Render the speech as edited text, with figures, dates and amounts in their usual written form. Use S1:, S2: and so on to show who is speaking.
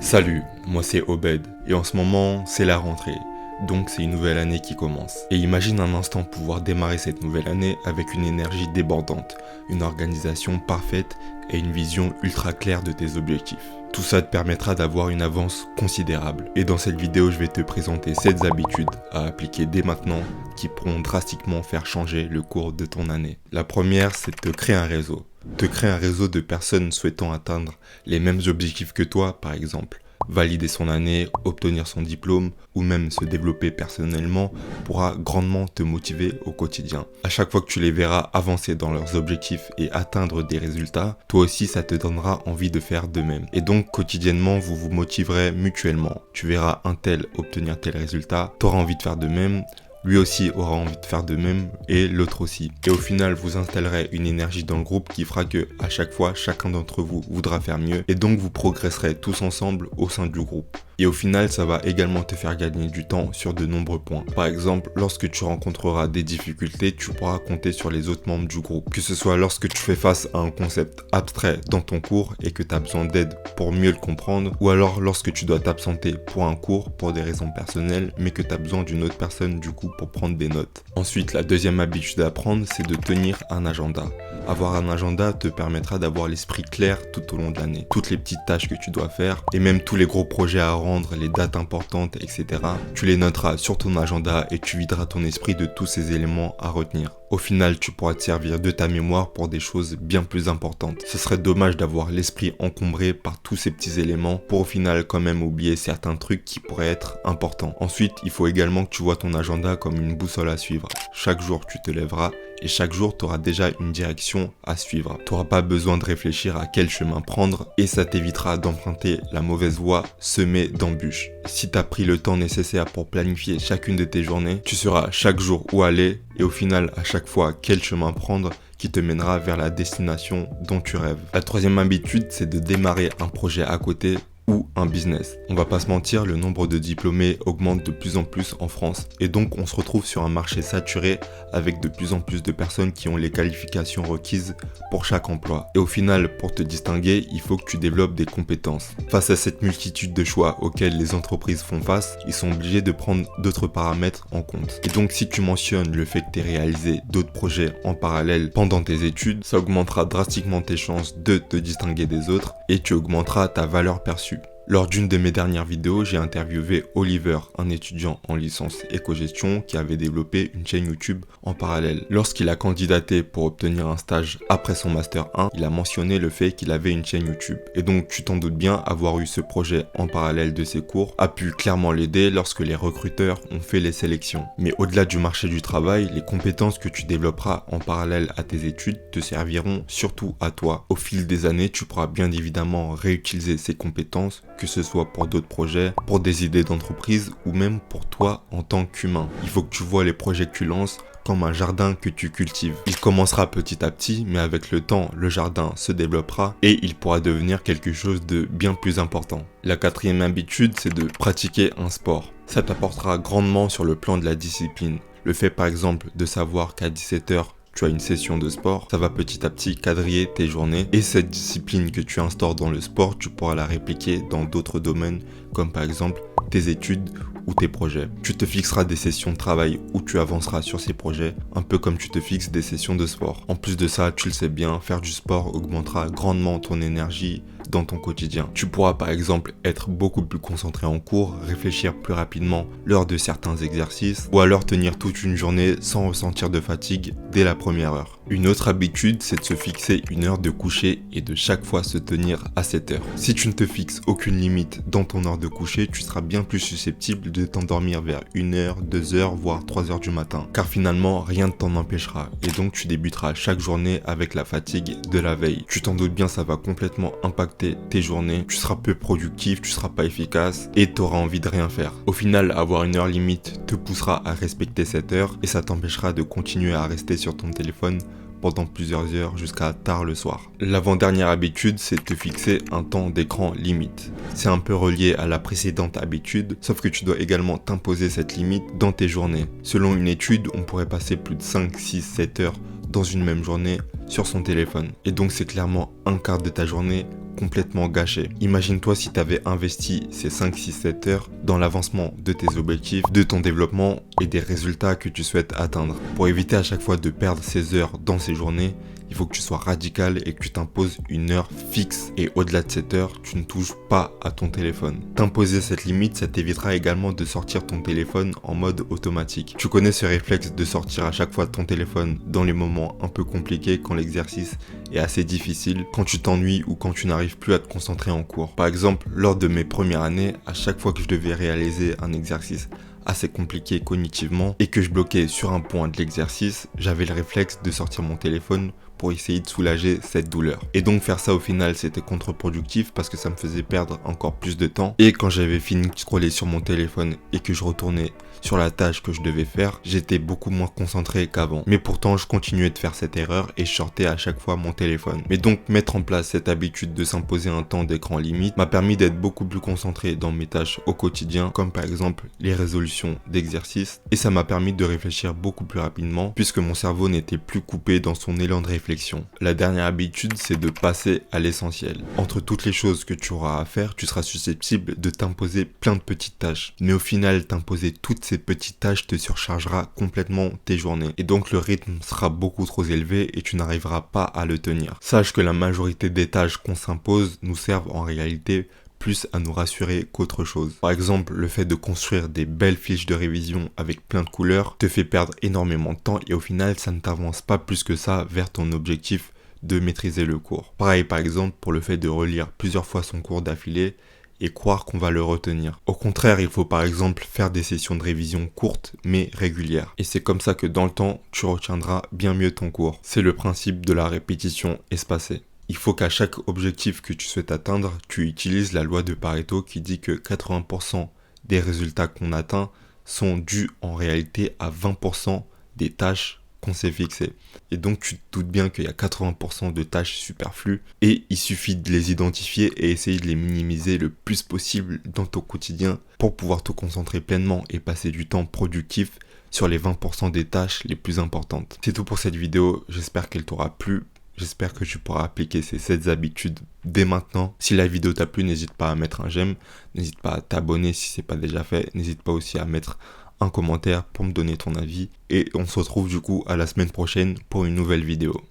S1: Salut, moi c'est Obed, et en ce moment c'est la rentrée, donc c'est une nouvelle année qui commence. Et imagine un instant pouvoir démarrer cette nouvelle année avec une énergie débordante, une organisation parfaite et une vision ultra claire de tes objectifs. Tout ça te permettra d'avoir une avance considérable. Et dans cette vidéo, je vais te présenter 7 habitudes à appliquer dès maintenant qui pourront drastiquement faire changer le cours de ton année. La première, c'est de te créer un réseau. Te créer un réseau de personnes souhaitant atteindre les mêmes objectifs que toi, par exemple. Valider son année, obtenir son diplôme ou même se développer personnellement pourra grandement te motiver au quotidien. À chaque fois que tu les verras avancer dans leurs objectifs et atteindre des résultats, toi aussi ça te donnera envie de faire de même. Et donc quotidiennement vous vous motiverez mutuellement. Tu verras un tel obtenir tel résultat, tu auras envie de faire de même. Lui aussi aura envie de faire de même et l'autre aussi. Et au final, vous installerez une énergie dans le groupe qui fera que à chaque fois, chacun d'entre vous voudra faire mieux et donc vous progresserez tous ensemble au sein du groupe. Et au final, ça va également te faire gagner du temps sur de nombreux points. Par exemple, lorsque tu rencontreras des difficultés, tu pourras compter sur les autres membres du groupe. Que ce soit lorsque tu fais face à un concept abstrait dans ton cours et que tu as besoin d'aide pour mieux le comprendre, ou alors lorsque tu dois t'absenter pour un cours pour des raisons personnelles, mais que tu as besoin d'une autre personne du coup pour prendre des notes. Ensuite, la deuxième habitude à prendre, c'est de tenir un agenda. Avoir un agenda te permettra d'avoir l'esprit clair tout au long de l'année. Toutes les petites tâches que tu dois faire et même tous les gros projets à rendre, les dates importantes, etc. Tu les noteras sur ton agenda et tu videras ton esprit de tous ces éléments à retenir. Au final, tu pourras te servir de ta mémoire pour des choses bien plus importantes. Ce serait dommage d'avoir l'esprit encombré par tous ces petits éléments pour au final quand même oublier certains trucs qui pourraient être importants. Ensuite, il faut également que tu vois ton agenda comme une boussole à suivre. Chaque jour, tu te lèveras et chaque jour, tu auras déjà une direction à suivre. Tu n'auras pas besoin de réfléchir à quel chemin prendre et ça t'évitera d'emprunter la mauvaise voie semée d'embûches. Si tu as pris le temps nécessaire pour planifier chacune de tes journées, tu sauras chaque jour où aller et au final, à chaque fois, quel chemin prendre qui te mènera vers la destination dont tu rêves. La troisième habitude, c'est de démarrer un projet à côté ou un business. On va pas se mentir, le nombre de diplômés augmente de plus en plus en France et donc on se retrouve sur un marché saturé avec de plus en plus de personnes qui ont les qualifications requises pour chaque emploi. Et au final, pour te distinguer, il faut que tu développes des compétences. Face à cette multitude de choix auxquels les entreprises font face, ils sont obligés de prendre d'autres paramètres en compte. Et donc si tu mentionnes le fait que tu aies réalisé d'autres projets en parallèle pendant tes études, ça augmentera drastiquement tes chances de te distinguer des autres et tu augmenteras ta valeur perçue. Lors d'une de mes dernières vidéos, j'ai interviewé Oliver, un étudiant en licence éco-gestion qui avait développé une chaîne YouTube en parallèle. Lorsqu'il a candidaté pour obtenir un stage après son Master 1, il a mentionné le fait qu'il avait une chaîne YouTube. Et donc tu t'en doutes bien, avoir eu ce projet en parallèle de ses cours a pu clairement l'aider lorsque les recruteurs ont fait les sélections. Mais au-delà du marché du travail, les compétences que tu développeras en parallèle à tes études te serviront surtout à toi. Au fil des années, tu pourras bien évidemment réutiliser ces compétences, que ce soit pour d'autres projets, pour des idées d'entreprise ou même pour toi en tant qu'humain. Il faut que tu vois les projets que tu lances comme un jardin que tu cultives. Il commencera petit à petit, mais avec le temps, le jardin se développera et il pourra devenir quelque chose de bien plus important. La quatrième habitude, c'est de pratiquer un sport. Ça t'apportera grandement sur le plan de la discipline. Le fait par exemple de savoir qu'à 17h, tu as une session de sport, ça va petit à petit quadriller tes journées et cette discipline que tu instaures dans le sport, tu pourras la répliquer dans d'autres domaines comme par exemple tes études ou tes projets. Tu te fixeras des sessions de travail où tu avanceras sur ces projets, un peu comme tu te fixes des sessions de sport. En plus de ça, tu le sais bien, faire du sport augmentera grandement ton énergie dans ton quotidien. Tu pourras par exemple être beaucoup plus concentré en cours, réfléchir plus rapidement lors de certains exercices ou alors tenir toute une journée sans ressentir de fatigue dès la première heure. Une autre habitude, c'est de se fixer une heure de coucher et de chaque fois se tenir à cette heure. Si tu ne te fixes aucune limite dans ton heure de coucher, tu seras bien plus susceptible de t'endormir vers 1h, 2h, voire 3h du matin. Car finalement, rien ne t'en empêchera et donc tu débuteras chaque journée avec la fatigue de la veille. Tu t'en doutes bien, ça va complètement impacter tes journées. Tu seras peu productif, tu seras pas efficace et tu auras envie de rien faire. Au final, avoir une heure limite te poussera à respecter cette heure et ça t'empêchera de continuer à rester sur ton téléphone pendant plusieurs heures jusqu'à tard le soir. L'avant-dernière habitude, c'est de te fixer un temps d'écran limite. C'est un peu relié à la précédente habitude, sauf que tu dois également t'imposer cette limite dans tes journées. Selon une étude, on pourrait passer plus de 5, 6, 7 heures dans une même journée sur son téléphone. Et donc c'est clairement un quart de ta journée complètement gâché. Imagine-toi si tu avais investi ces 5, 6, 7 heures dans l'avancement de tes objectifs, de ton développement et des résultats que tu souhaites atteindre. Pour éviter à chaque fois de perdre ces heures dans ces journées, il faut que tu sois radical et que tu t'imposes une heure fixe. Et au-delà de cette heure, tu ne touches pas à ton téléphone. T'imposer cette limite, ça t'évitera également de sortir ton téléphone en mode automatique. Tu connais ce réflexe de sortir à chaque fois ton téléphone dans les moments un peu compliqués, quand l'exercice est assez difficile, quand tu t'ennuies ou quand tu n'arrives plus à te concentrer en cours. Par exemple, lors de mes premières années, à chaque fois que je devais réaliser un exercice assez compliqué cognitivement et que je bloquais sur un point de l'exercice, j'avais le réflexe de sortir mon téléphone pour essayer de soulager cette douleur. Et donc faire ça au final c'était contre-productif parce que ça me faisait perdre encore plus de temps. Et quand j'avais fini de scroller sur mon téléphone et que je retournais sur la tâche que je devais faire, j'étais beaucoup moins concentré qu'avant. Mais pourtant je continuais de faire cette erreur et je sortais à chaque fois mon téléphone. Mais donc mettre en place cette habitude de s'imposer un temps d'écran limite m'a permis d'être beaucoup plus concentré dans mes tâches au quotidien, comme par exemple les résolutions d'exercices. Et ça m'a permis de réfléchir beaucoup plus rapidement puisque mon cerveau n'était plus coupé dans son élan de réflexion. La dernière habitude, c'est de passer à l'essentiel. Entre toutes les choses que tu auras à faire, tu seras susceptible de t'imposer plein de petites tâches. Mais au final, t'imposer toutes ces petites tâches te surchargera complètement tes journées. Et donc le rythme sera beaucoup trop élevé et tu n'arriveras pas à le tenir. Sache que la majorité des tâches qu'on s'impose nous servent en réalité plus à nous rassurer qu'autre chose. Par exemple, le fait de construire des belles fiches de révision avec plein de couleurs te fait perdre énormément de temps et au final, ça ne t'avance pas plus que ça vers ton objectif de maîtriser le cours. Pareil par exemple pour le fait de relire plusieurs fois son cours d'affilée et croire qu'on va le retenir. Au contraire, il faut par exemple faire des sessions de révision courtes mais régulières. Et c'est comme ça que dans le temps, tu retiendras bien mieux ton cours. C'est le principe de la répétition espacée. Il faut qu'à chaque objectif que tu souhaites atteindre, tu utilises la loi de Pareto qui dit que 80% des résultats qu'on atteint sont dus en réalité à 20% des tâches qu'on s'est fixées. Et donc tu te doutes bien qu'il y a 80% de tâches superflues et il suffit de les identifier et essayer de les minimiser le plus possible dans ton quotidien pour pouvoir te concentrer pleinement et passer du temps productif sur les 20% des tâches les plus importantes. C'est tout pour cette vidéo, j'espère qu'elle t'aura plu. J'espère que tu pourras appliquer ces 7 habitudes dès maintenant. Si la vidéo t'a plu, n'hésite pas à mettre un j'aime, n'hésite pas à t'abonner si c'est pas déjà fait, n'hésite pas aussi à mettre un commentaire pour me donner ton avis. Et on se retrouve du coup à la semaine prochaine pour une nouvelle vidéo.